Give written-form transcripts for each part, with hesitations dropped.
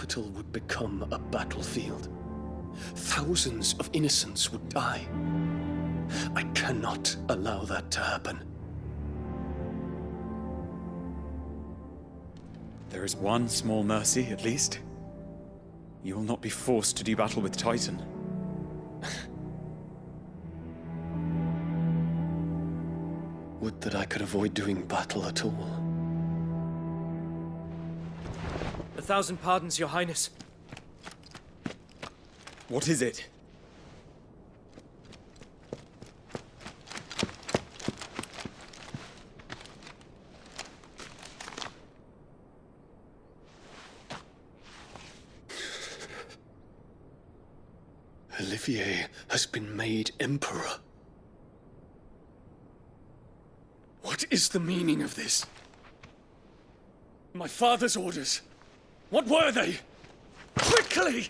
capital would become a battlefield. Thousands of innocents would die. I cannot allow that to happen. There is one small mercy, at least. You will not be forced to do battle with Titan. Would that I could avoid doing battle at all. 1,000 pardons, Your Highness. What is it? Olivier has been made emperor. What is the meaning of this? My father's orders. What were they? Quickly!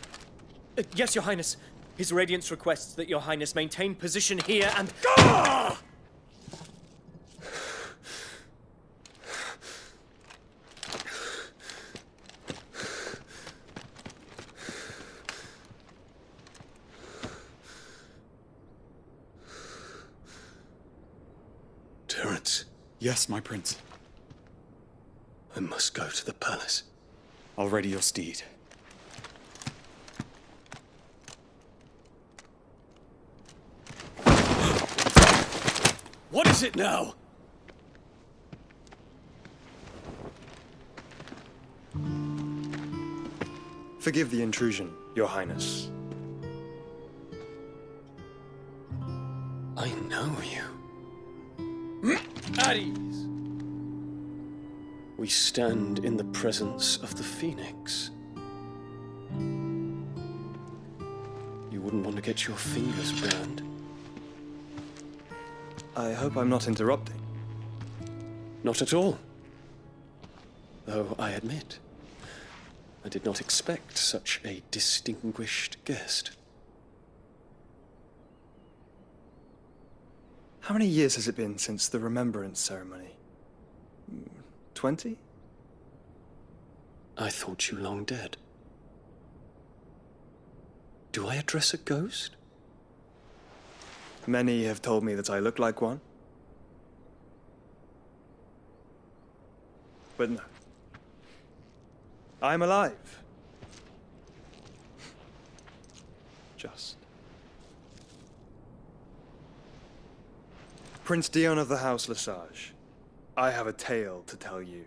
Yes, Your Highness. His Radiance requests that Your Highness maintain position here and... Ah! Terence. Yes, my prince. I must go to the palace. I'll ready your steed. What is it now? Forgive the intrusion, Your Highness. I know you. At ease. We stand in the presence of the Phoenix. You wouldn't want to get your fingers burned. I hope I'm not interrupting. Not at all. Though I admit, I did not expect such a distinguished guest. How many years has it been since the Remembrance ceremony? 20? I thought you long dead. Do I address a ghost? Many have told me that I look like one. But no. I'm alive. Just. Prince Dion of the House Lesage, I have a tale to tell you.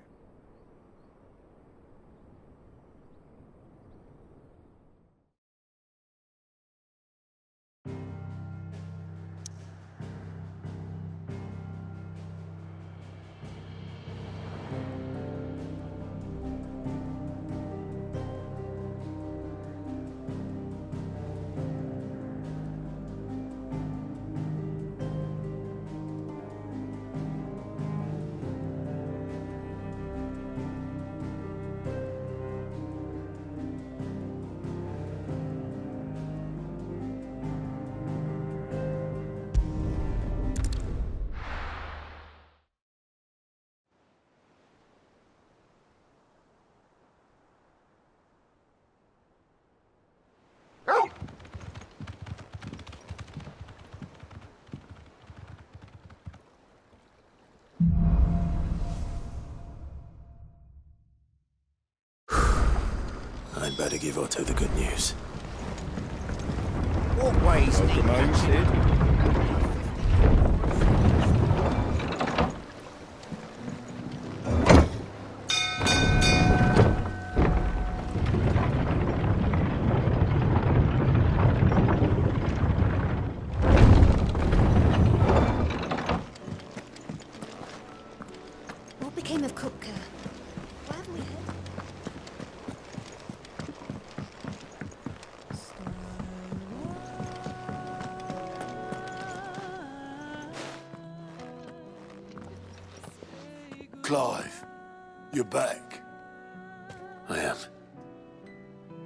I'd better give Otto the good news. What ways need What became of Kupka? Where have we heard? Clive, you're back. I am.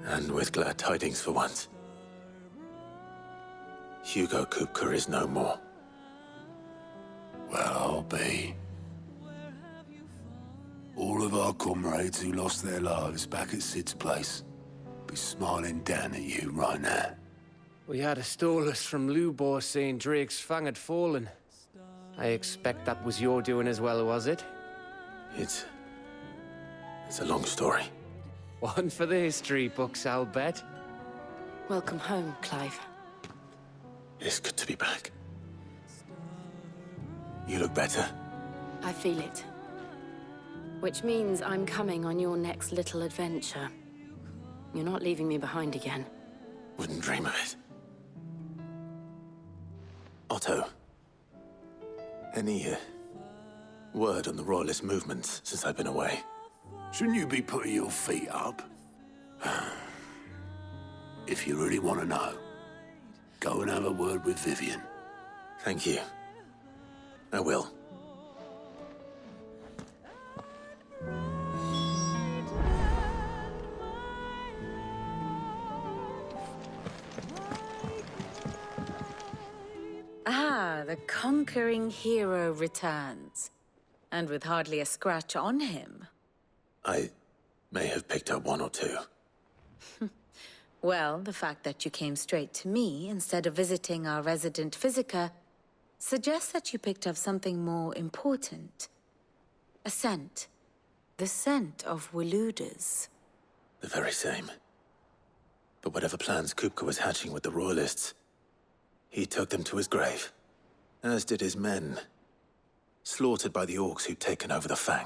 And with glad tidings for once. Hugo Kupka is no more. Well, I'll be. All of our comrades who lost their lives back at Sid's place be smiling down at you right now. We had a stolus from Lubor saying Drake's fang had fallen. I expect that was your doing as well, was it? It's a long story. One for the history books, I'll bet. Welcome home, Clive. It's good to be back. You look better. I feel it. Which means I'm coming on your next little adventure. You're not leaving me behind again. Wouldn't dream of it. Otto, any word on the Royalist movements since I've been away? Shouldn't you be putting your feet up? If you really want to know, go and have a word with Vivian. Thank you. I will. Ah, the conquering hero returns. And with hardly a scratch on him. I may have picked up one or two. Well, the fact that you came straight to me instead of visiting our resident physiker suggests that you picked up something more important. A scent. The scent of Waludas. The very same. But whatever plans Kupka was hatching with the Royalists, he took them to his grave. As did his men. Slaughtered by the orcs who'd taken over the Fang.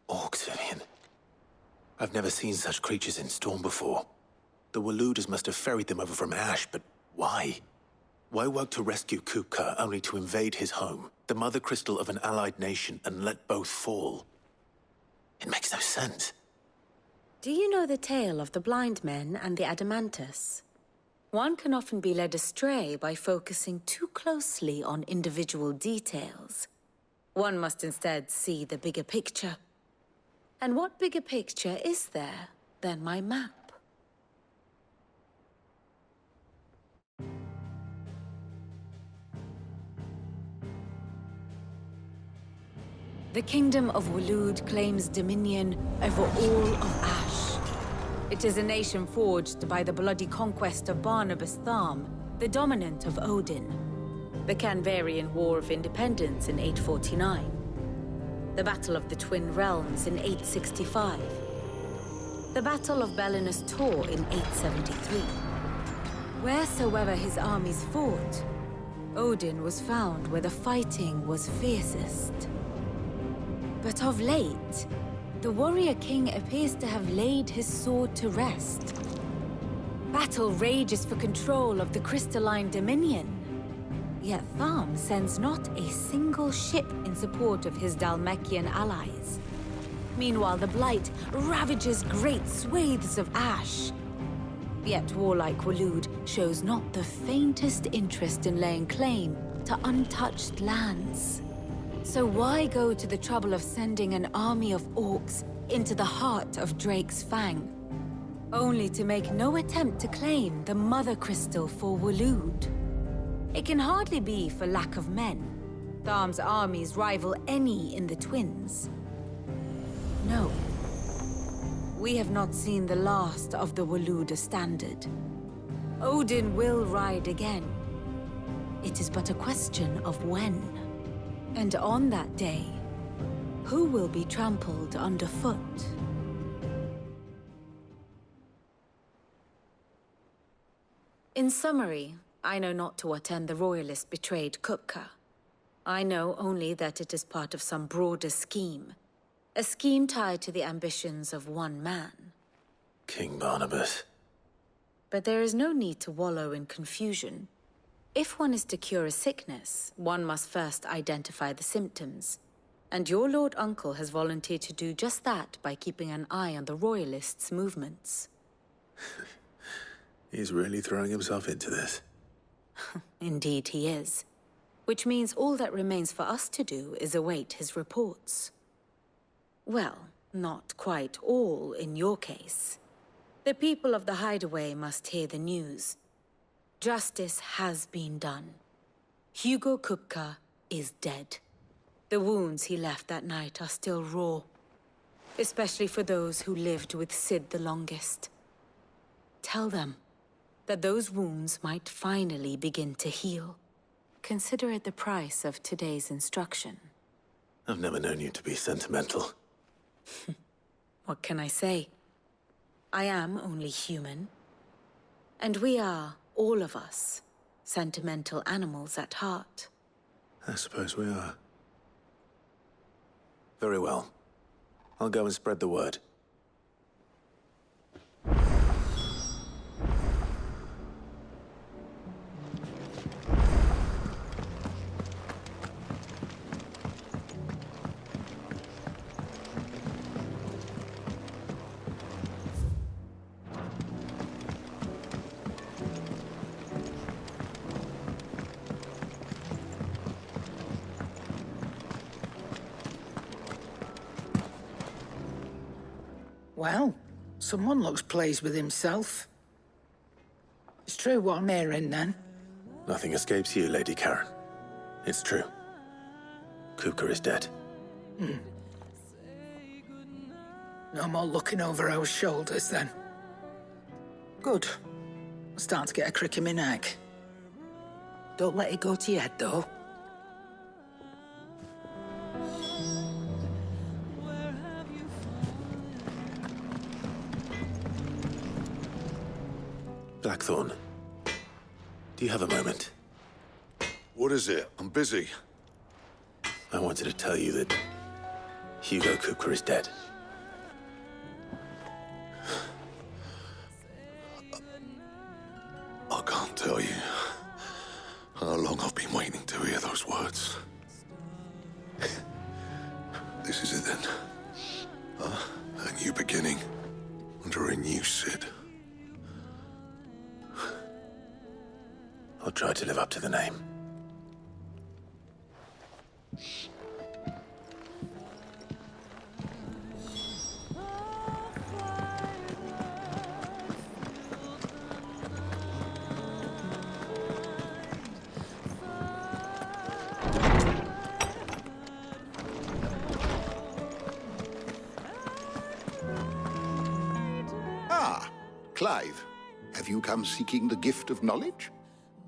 Orcs, Vivian. I've never seen such creatures in Storm before. The Waludas must have ferried them over from Ash, but why? Why work to rescue Kupka only to invade his home, the mother crystal of an allied nation, and let both fall? It makes no sense. Do you know the tale of the blind men and the Adamantus? One can often be led astray by focusing too closely on individual details. One must instead see the bigger picture. And what bigger picture is there than my map? The Kingdom of Waloed claims dominion over all of Ash. It is a nation forged by the bloody conquest of Barnabas Tharm, the dominant of Odin. The Canvarian War of Independence in 849. The Battle of the Twin Realms in 865. The Battle of Belinus Tor in 873. Wheresoever his armies fought, Odin was found where the fighting was fiercest. But of late, the warrior king appears to have laid his sword to rest. Battle rages for control of the crystalline dominion. Yet Tharm sends not a single ship in support of his Dhalmekian allies. Meanwhile, the Blight ravages great swathes of Ash. Yet warlike Waloed shows not the faintest interest in laying claim to untouched lands. So why go to the trouble of sending an army of orcs into the heart of Drake's Fang, only to make no attempt to claim the Mother Crystal for Waloed? It can hardly be for lack of men. Tharm's armies rival any in the Twins. No. We have not seen the last of the Waluda standard. Odin will ride again. It is but a question of when. And on that day, who will be trampled underfoot? In summary, I know not to what end the Royalists betrayed Kupka. I know only that it is part of some broader scheme. A scheme tied to the ambitions of one man. King Barnabas. But there is no need to wallow in confusion. If one is to cure a sickness, one must first identify the symptoms. And your Lord Uncle has volunteered to do just that by keeping an eye on the Royalists' movements. He's really throwing himself into this. Indeed he is. Which means all that remains for us to do is await his reports. Well, not quite all in your case. The people of the Hideaway must hear the news. Justice has been done. Hugo Kupka is dead. The wounds he left that night are still raw, especially for those who lived with Sid the longest. tell them that those wounds might finally begin to heal. Consider it the price of today's instruction. I've never known you to be sentimental. What can I say? I am only human. And we are, all of us, sentimental animals at heart. I suppose we are. Very well. I'll go and spread the word. Well, someone looks pleased with himself. It's true what I'm hearing, then. Nothing escapes you, Lady Karen. It's true. Kupka is dead. No more looking over our shoulders, then. Good. I'm starting to get a crick in my neck. Don't let it go to your head, though. Blackthorn, do you have a moment? What is it? I'm busy. I wanted to tell you that Hugo Kupka is dead. I can't tell you how long I've been waiting to hear those words. This is it then. A new beginning under a new Sid. I'll try to live up to the name. Ah, Clive. Have you come seeking the gift of knowledge?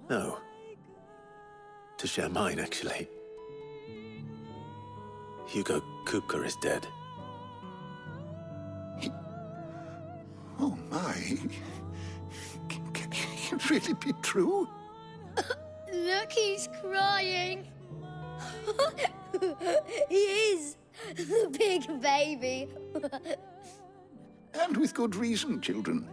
No. To share mine, actually. Hugo Kupka is dead. Oh, my. Can it really be true? Look, he's crying. He is. The big baby. And with good reason, children.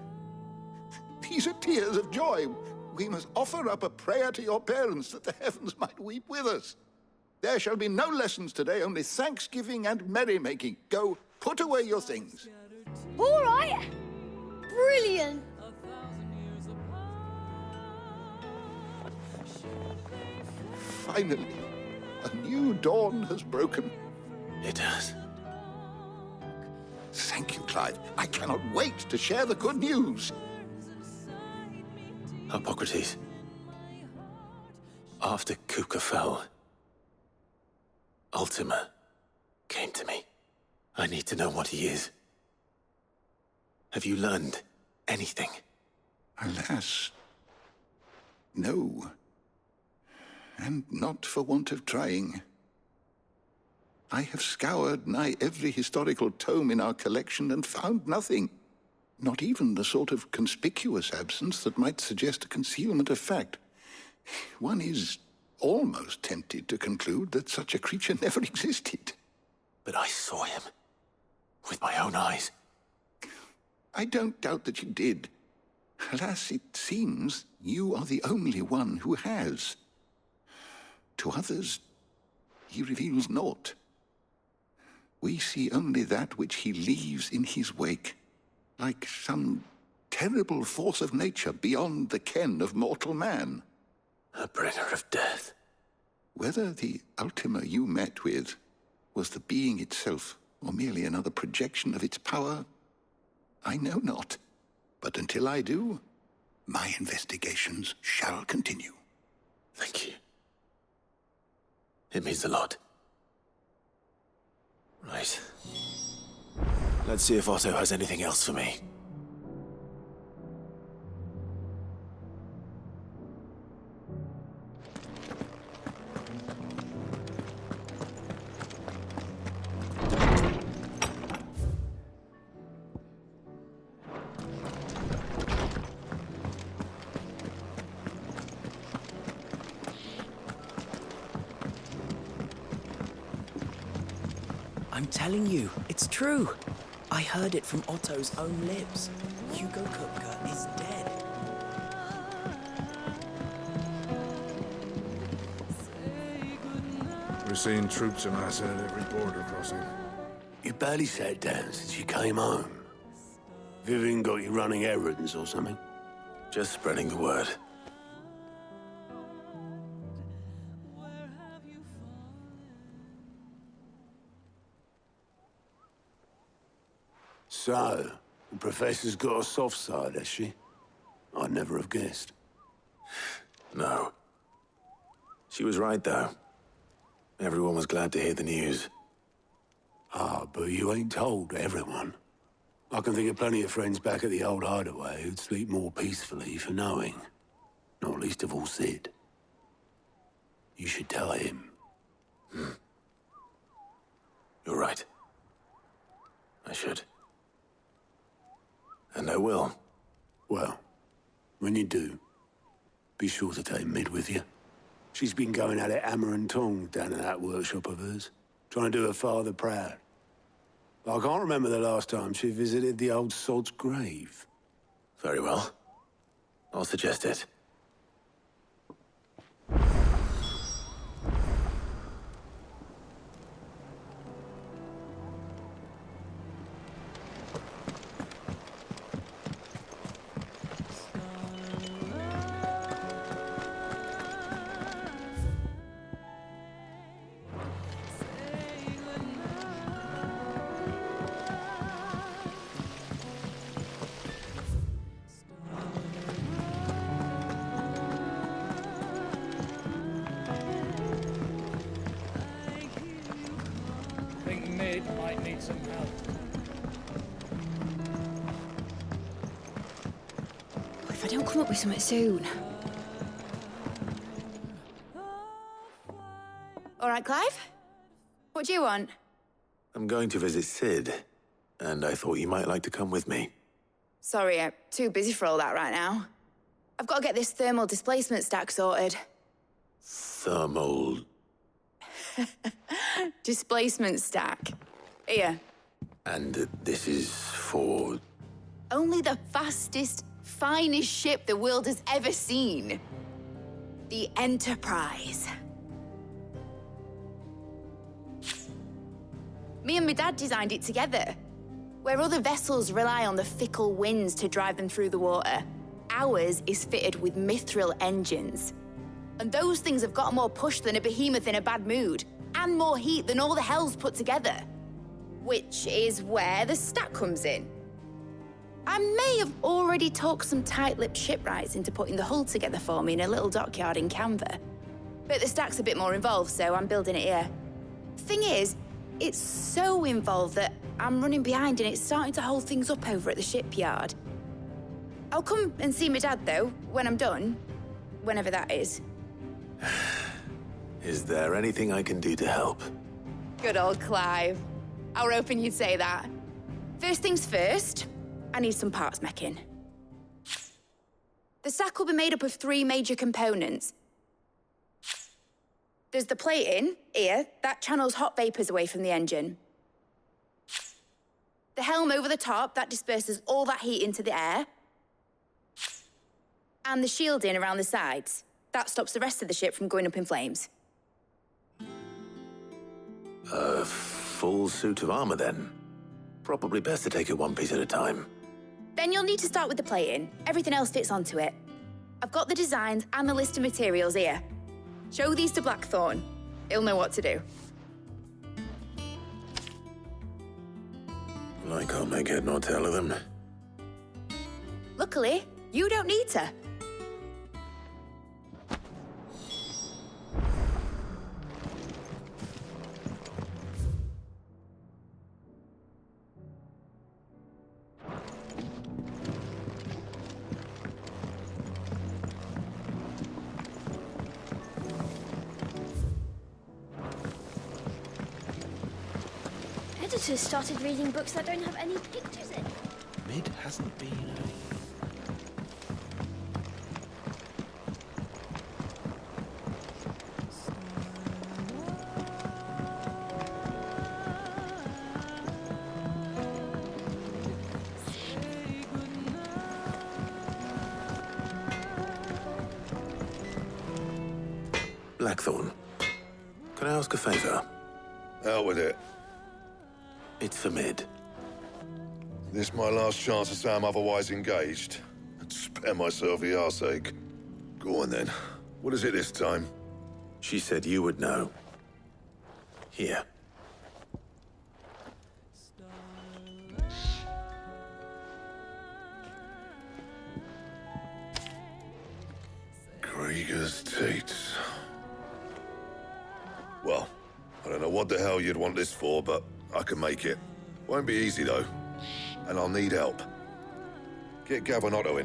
These are tears of joy. We must offer up a prayer to your parents that the heavens might weep with us. There shall be no lessons today, only thanksgiving and merrymaking. Go, put away your things. All right. Brilliant. Finally, a new dawn has broken. It has. Thank you, Clive. I cannot wait to share the good news. Hippocrates. After Kupka fell, Ultima came to me. I need to know what he is. Have you learned anything? Alas, no. And not for want of trying. I have scoured nigh every historical tome in our collection and found nothing. Not even the sort of conspicuous absence that might suggest a concealment of fact. One is almost tempted to conclude that such a creature never existed. But I saw him. With my own eyes. I don't doubt that you did. Alas, it seems you are the only one who has. To others, he reveals naught. We see only that which he leaves in his wake. Like some terrible force of nature beyond the ken of mortal man. A bringer of death. Whether the Ultima you met with was the being itself, or merely another projection of its power, I know not. But until I do, my investigations shall continue. Thank you. It means a lot. Right. Let's see if Otto has anything else for me. I'm telling you, it's true. I heard it from Otto's own lips. Hugo Kupka is dead. We're seeing troops amassing at every border crossing. You barely sat down since you came home. Vivian got you running errands or something? Just spreading the word. So, the Professor's got a soft side, has she? I'd never have guessed. No. She was right, though. Everyone was glad to hear the news. Ah, but you ain't told everyone. I can think of plenty of friends back at the old hideaway who'd sleep more peacefully for knowing. Not least of all Sid. You should tell him. You're right. I should. And I will. Well, when you do, be sure to take Mid with you. She's been going at it hammer and tongs down in that workshop of hers, trying to do her father proud. I can't remember the last time she visited the old sod's grave. Very well. I'll suggest it. Might need some help. If I don't come up with something soon. All right, Clive? What do you want? I'm going to visit Sid, and I thought you might like to come with me. Sorry, I'm too busy for all that right now. I've got to get this thermal displacement stack sorted. Thermal... Displacement stack. Here. And this is for... Only the fastest, finest ship the world has ever seen. The Enterprise. Me and my dad designed it together. Where other vessels rely on the fickle winds to drive them through the water, ours is fitted with mithril engines. And those things have got more push than a behemoth in a bad mood, and more heat than all the hells put together. Which is where the stack comes in. I may have already talked some tight-lipped shipwrights into putting the hull together for me in a little dockyard in Canva. But the stack's a bit more involved, so I'm building it here. Thing is, it's so involved that I'm running behind and it's starting to hold things up over at the shipyard. I'll come and see my dad, though, when I'm done. Whenever that is. Is there anything I can do to help? Good old Clive. I were hoping you'd say that. First things first, I need some parts meching. The stack will be made up of 3 major components. There's the plating, here, that channels hot vapors away from the engine. The helm over the top, that disperses all that heat into the air. And the shielding around the sides. That stops the rest of the ship from going up in flames. A full suit of armor, then? Probably best to take it one piece at a time. Then you'll need to start with the plating. Everything else fits onto it. I've got the designs and the list of materials here. Show these to Blackthorn. He'll know what to do. I can't make head nor tail of them. Luckily, you don't need to. Editors started reading books that don't have any pictures in. Mid hasn't been... Blackthorn, can I ask a favor? Out with it. It's for Mid. This my last chance to say I'm otherwise engaged. I'd spare myself the arseache. Go on then. What is it this time? She said you would know. Here. Krieger's Tates. Well, I don't know what the hell you'd want this for, but I can make it. Won't be easy, though. And I'll need help. Get Gavinotto in